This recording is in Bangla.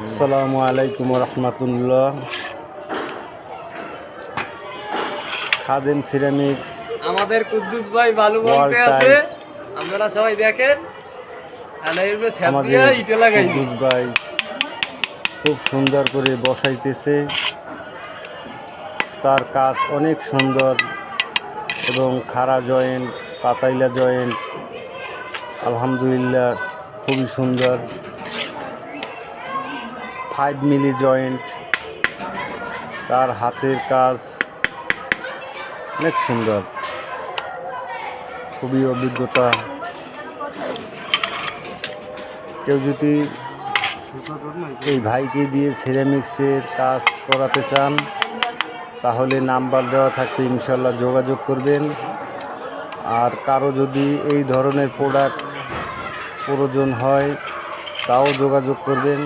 আসসালামু আলাইকুম রহমতুল্লাহ। খাদেম সিরামিক্স আমাদের কুদ্দুস ভাই ভালো বলতে আছে, আপনারা সবাই দেখেন। আমাদের কুদ্দুস ভাই খুব সুন্দর করে বসাইতেছে। তার কাজ অনেক সুন্দর এবং খাড়া জয়েন্ট, পাতাইলা জয়েন্ট, আলহামদুলিল্লাহ খুবই সুন্দর। 5 মিলি জয়েন্ট, তার হাতের কাজ অনেক সুন্দর, খুবই অভিজ্ঞতা। কেউ যদি এই ভাইকে দিয়ে সিরামিক্সের কাজ করাতে চান তাহলে নাম্বার দেওয়া থাকবে, ইনশাল্লাহ যোগাযোগ করবেন। আর কারো যদি এই ধরনের প্রোডাক্ট প্রয়োজন হয় তাও যোগাযোগ করবেন।